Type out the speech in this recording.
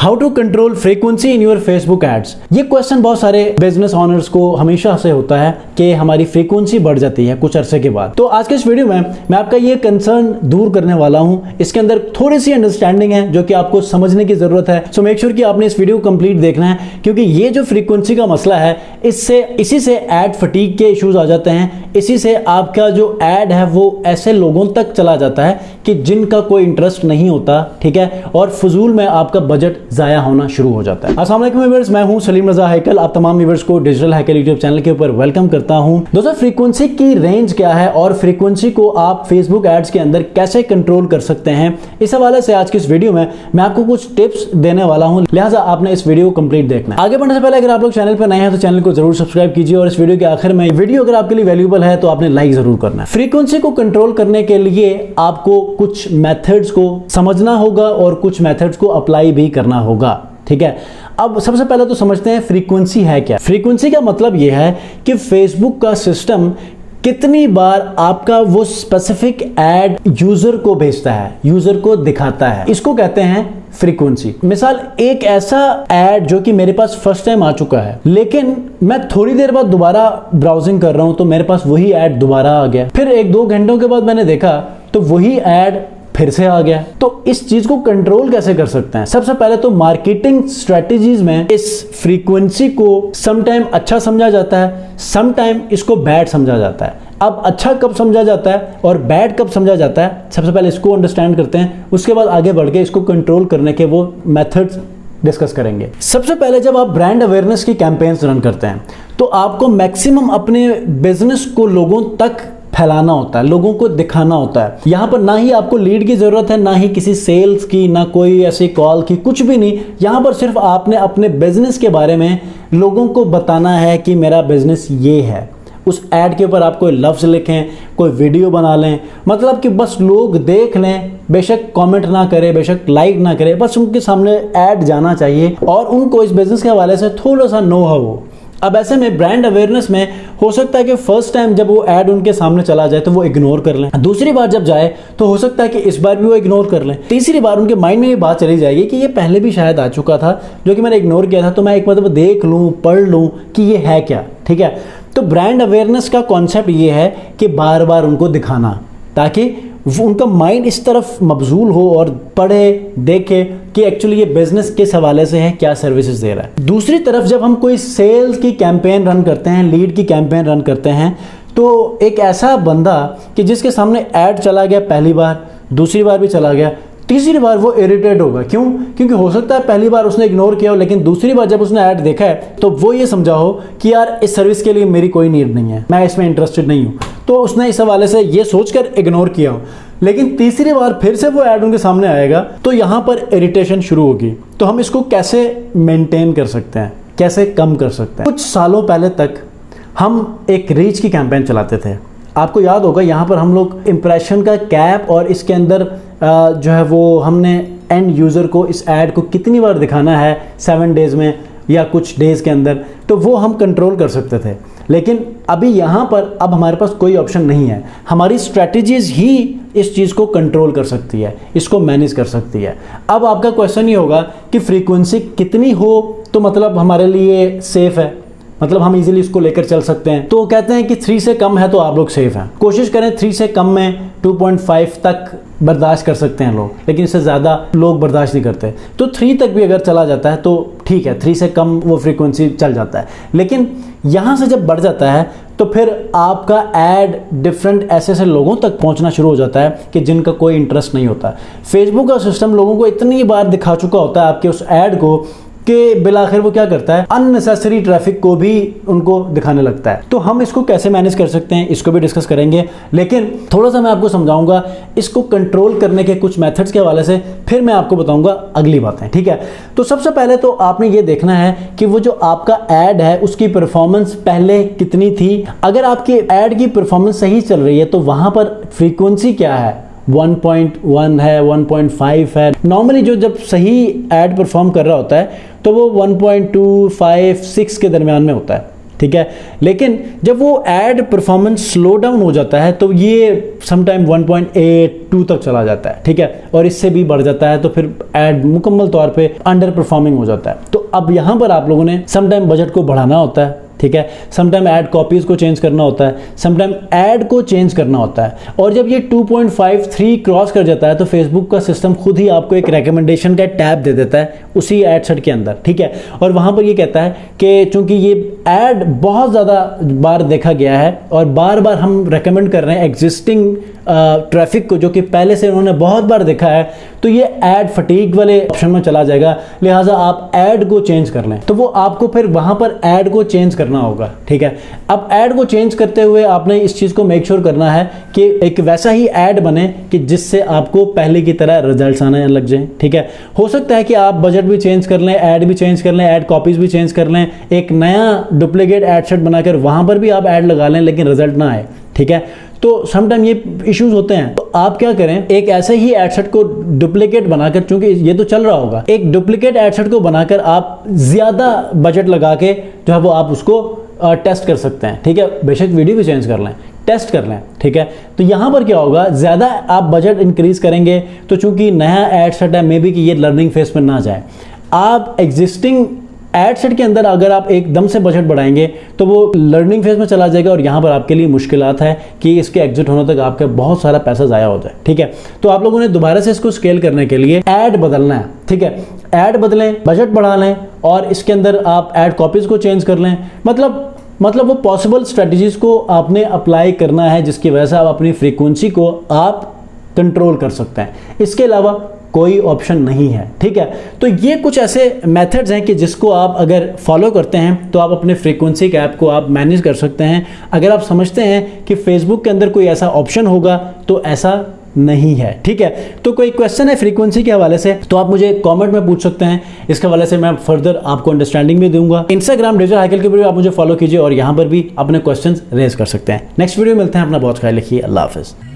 How to control frequency in your Facebook ads. ये question बहुत सारे बिजनेस ओनर्स को हमेशा से होता है कि हमारी फ्रीक्वेंसी बढ़ जाती है कुछ अरसे के बाद। तो आज के इस वीडियो में मैं आपका ये कंसर्न दूर करने वाला हूं। इसके अंदर थोड़ी सी अंडरस्टैंडिंग है जो कि आपको समझने की जरूरत है। सो मेक श्योर कि आपने इस वीडियो को कंप्लीट देखना है, क्योंकि ये जो फ्रीक्वेंसी का मसला है इसी से एड फटीग के इश्यूज आ जाते हैं। इसी से आपका जो एड है वो ऐसे लोगों तक चला जाता है कि जिनका कोई इंटरेस्ट नहीं होता, ठीक है, और फजूल में आपका बजट जाया होना शुरू हो जाता है। अस्सलाम वालेकुम व्यूअर्स, मैं हूं सलीम रजा हैकल। आप तमाम व्यूअर्स को डिजिटल हैकल यूट्यूब चैनल के ऊपर वेलकम करता हूं। दोस्तों, फ्रीक्वेंसी की रेंज क्या है और फ्रीक्वेंसी को आप फेसबुक एड्स के अंदर कैसे कंट्रोल कर सकते हैं, इस हवाले से आज की इस वीडियो में मैं आपको कुछ टिप्स देने वाला हूं। लिहाजा आपने इस वीडियो को कंप्लीट देखना है। आगे बढ़ने से पहले अगर आप लोग चैनल पर नए हैं तो चैनल को जरूर सब्सक्राइब कीजिए और इस वीडियो के आखिर में वीडियो अगर आपके लिए वैल्यूएबल है तो आपने लाइक जरूर करना है। फ्रीक्वेंसी को कंट्रोल करने के लिए आपको कुछ मेथड्स को समझना होगा और कुछ मेथड्स को अप्लाई भी करना होगा, ठीक है। अब सबसे पहले तो समझते हैं फ्रीक्वेंसी है क्या। फ्रीक्वेंसी का मतलब यह है कि फेसबुक का सिस्टम कितनी बार आपका वो स्पेसिफिक एड यूजर को भेजता है, यूजर को दिखाता है, इसको कहते हैं फ्रीक्वेंसी। मिसाल, एक ऐसा एड जो कि मेरे पास फर्स्ट टाइम आ चुका है, लेकिन मैं थोड़ी देर बाद दोबारा ब्राउजिंग कर रहा हूं तो मेरे पास वही एड दोबारा आ गया। फिर 1-2 घंटों के बाद मैंने देखा तो वही एड फिर से आ गया। तो इस चीज को कंट्रोल कैसे कर सकते हैं? सबसे पहले तो मार्केटिंग स्ट्रेटजीज में इस फ्रीक्वेंसी को समटाइम अच्छा समझा जाता है, समटाइम इसको बैड समझा जाता है। अब अच्छा कब समझा जाता है और बैड कब समझा जाता है, सबसे पहले इसको अंडरस्टैंड करते हैं, उसके बाद आगे बढ़ के इसको कंट्रोल करने के वो मेथड्स डिस्कस करेंगे। सबसे पहले जब आप ब्रांड अवेयरनेस की कैंपेन्स रन करते हैं तो आपको मैक्सिमम अपने बिजनेस को लोगों तक फैलाना होता है, लोगों को दिखाना होता है। यहां पर ना ही आपको लीड की जरूरत है, ना ही किसी सेल्स की, ना कोई ऐसी कॉल की, कुछ भी नहीं। यहां पर सिर्फ आपने अपने बिजनेस के बारे में लोगों को बताना है कि मेरा बिजनेस ये है। उस एड के ऊपर आप कोई लफ्ज लिखें, कोई वीडियो बना लें, मतलब कि बस लोग देख लें, बेशक कमेंट ना करें, बेशक लाइक ना करें, बस उनके सामने एड जाना चाहिए और उनको इस बिजनेस के हवाले से थोड़ा सा नो हाउ हो। अब ऐसे में ब्रांड अवेयरनेस में हो सकता है कि फर्स्ट टाइम जब वो ऐड उनके सामने चला जाए तो वो इग्नोर कर लें, दूसरी बार जब जाए तो हो सकता है कि इस बार भी वो इग्नोर कर लें, तीसरी बार उनके माइंड में ये बात चली जाएगी कि ये पहले भी शायद आ चुका था जो कि मैंने इग्नोर किया था, तो मैं एक मतलब देख लूँ, पढ़ लूँ कि ये है क्या, ठीक है। तो ब्रांड अवेयरनेस का कॉन्सेप्ट ये है कि बार बार उनको दिखाना, ताकि वो उनका माइंड इस तरफ मबजूल हो और पढ़े, देखे कि एक्चुअली ये बिजनेस किस हवाले से है, क्या सर्विसेज दे रहा है। दूसरी तरफ जब हम कोई सेल्स की कैंपेन रन करते हैं, लीड की कैंपेन रन करते हैं, तो एक ऐसा बंदा कि जिसके सामने ऐड चला गया पहली बार, दूसरी बार भी चला गया, तीसरी बार वो इरिटेट होगा। क्यों? क्योंकि हो सकता है पहली बार उसने इग्नोर किया हो, लेकिन दूसरी बार जब उसने ऐड देखा है तो वो ये समझा हो कि यार इस सर्विस के लिए मेरी कोई नीड नहीं है, मैं इसमें इंटरेस्टेड नहीं हूँ, तो उसने इस हवाले से ये सोचकर इग्नोर किया हो। लेकिन तीसरी बार फिर से वो ऐड उनके सामने आएगा तो यहाँ पर इरिटेशन शुरू होगी। तो हम इसको कैसे मेंटेन कर सकते हैं, कैसे कम कर सकते हैं? कुछ सालों पहले तक हम एक रीच की कैंपेन चलाते थे। आपको याद होगा, यहाँ पर हम लोग इम्प्रेशन का कैप और इसके अंदर जो है वो हमने एंड यूज़र को इस ऐड को कितनी बार दिखाना है 7 डेज़ में या कुछ डेज़ के अंदर, तो वो हम कंट्रोल कर सकते थे। लेकिन अभी यहाँ पर अब हमारे पास कोई ऑप्शन नहीं है। हमारी स्ट्रैटेजीज ही इस चीज़ को कंट्रोल कर सकती है, इसको मैनेज कर सकती है। अब आपका क्वेश्चन ये होगा कि फ्रीक्वेंसी कितनी हो तो मतलब हमारे लिए सेफ है, मतलब हम इजीली इसको लेकर चल सकते हैं। तो कहते हैं कि 3 से कम है तो आप लोग सेफ हैं। कोशिश करें 3 से कम में 2.5 तक बर्दाश्त कर सकते हैं लोग, लेकिन इससे ज़्यादा लोग बर्दाश्त नहीं करते। तो 3 तक भी अगर चला जाता है तो ठीक है, 3 से कम वो फ्रीक्वेंसी चल जाता है। लेकिन यहाँ से जब बढ़ जाता है तो फिर आपका ऐड डिफरेंट ऐसे लोगों तक पहुँचना शुरू हो जाता है कि जिनका कोई इंटरेस्ट नहीं होता। फेसबुक का सिस्टम लोगों को इतनी बार दिखा चुका होता है आपके उस ऐड को कि बिलाखिर वो क्या करता है, अननेसेसरी ट्रैफिक को भी उनको दिखाने लगता है। तो हम इसको कैसे मैनेज कर सकते हैं, इसको भी डिस्कस करेंगे, लेकिन थोड़ा सा मैं आपको समझाऊंगा इसको कंट्रोल करने के कुछ मेथड्स के हवाले से, फिर मैं आपको बताऊंगा अगली बातें, ठीक है। तो सबसे पहले तो आपने ये देखना है कि वो जो आपका ऐड है उसकी परफॉर्मेंस पहले कितनी थी। अगर आपकी ऐड की परफॉर्मेंस सही चल रही है तो वहां पर फ्रीक्वेंसी क्या है, 1.1 है, 1.5 है। नॉर्मली जो जब सही ऐड परफॉर्म कर रहा होता है तो वो 1.25, 6 के दरमियान में होता है, ठीक है। लेकिन जब वो एड परफॉर्मेंस स्लो डाउन हो जाता है तो ये समटाइम 1.82 तक चला जाता है, ठीक है, और इससे भी बढ़ जाता है तो फिर एड मुकम्मल तौर पे अंडर परफॉर्मिंग हो जाता है। तो अब यहाँ पर आप लोगों ने समटाइम बजट को बढ़ाना होता है, ठीक है, समटाइम ऐड कॉपीज को चेंज करना होता है, समटाइम ऐड को चेंज करना होता है। और जब ये 2.53 क्रॉस कर जाता है तो फेसबुक का सिस्टम खुद ही आपको एक रिकमेंडेशन का टैब दे देता है उसी एड सेट के अंदर, ठीक है, और वहां पर ये कहता है कि चूंकि ये ऐड बहुत ज़्यादा बार देखा गया है और बार बार हम रेकमेंड कर रहे हैं एग्जिस्टिंग ट्रैफिक को जो कि पहले से उन्होंने बहुत बार देखा है, तो ये ऐड फटीग वाले ऑप्शन में चला जाएगा, लिहाजा आप ऐड को चेंज कर लें। तो वो आपको फिर वहां पर ऐड को चेंज करना होगा, ठीक है। अब ऐड को चेंज करते हुए आपने इस चीज़ को मेक श्योर करना है कि एक वैसा ही ऐड बने कि जिससे आपको पहले की तरह रिजल्ट्स आने लग जाएं, ठीक है। हो सकता है कि आप बजट भी चेंज कर लें, ऐड भी चेंज कर लें, ऐड कॉपीज भी चेंज कर लें, एक नया डुप्लीकेट ऐड सेट बनाकर वहां पर भी आप ऐड लगा लें लेकिन रिजल्ट ना आए, ठीक है। तो समटाइम ये इश्यूज होते हैं। तो आप क्या करें, एक ऐसे ही एड सेट को डुप्लीकेट बनाकर, चूंकि ये तो चल रहा होगा, एक डुप्लीकेट एड सेट को बनाकर आप ज्यादा बजट लगा के जो है वो आप उसको टेस्ट कर सकते हैं, ठीक है। बेशक वीडियो भी चेंज कर लें, टेस्ट कर लें, ठीक है। तो यहां पर क्या होगा, ज्यादा आप बजट इंक्रीज करेंगे तो चूंकि नया एड सेट है, मे बी कि ये लर्निंग फेज में ना जाए। आप एग्जिस्टिंग एड सेट के अंदर अगर आप एकदम से बजट बढ़ाएंगे तो वो लर्निंग फेज में चला जाएगा और यहाँ पर आपके लिए मुश्किलात है कि इसके एग्जिट होने तक आपका बहुत सारा पैसा ज़ाया हो जाए, ठीक है। तो आप लोगों ने दोबारा से इसको स्केल करने के लिए ऐड बदलना है, ठीक है। ऐड बदलें, बजट बढ़ा लें और इसके अंदर आप ऐड कॉपीज को चेंज कर लें। मतलब वो पॉसिबल स्ट्रेटजीज को आपने अप्लाई करना है जिसकी वजह से आप अपनी फ्रीक्वेंसी को आप कंट्रोल कर सकते हैं। इसके अलावा कोई ऑप्शन नहीं है, ठीक है। तो ये कुछ ऐसे मेथड्स हैं कि जिसको आप अगर फॉलो करते हैं तो आप अपने फ्रीक्वेंसी कैप को आप मैनेज कर सकते हैं। अगर आप समझते हैं कि फेसबुक के अंदर कोई ऐसा ऑप्शन होगा तो ऐसा नहीं है, ठीक है। तो कोई क्वेश्चन है फ्रीक्वेंसी के हवाले से तो आप मुझे कमेंट में पूछ सकते हैं, इसके हवाले से मैं फर्दर आपको अंडरस्टैंडिंग भी दूंगा। इंस्टाग्राम डिजिटल हाइकल के ऊपर आप मुझे फॉलो कीजिए और यहाँ पर भी अपने क्वेश्चंस रेज कर सकते हैं। नेक्स्ट वीडियो मिलते हैं, अपना बहुत ख्याल रखिए, अल्लाह हाफिज़।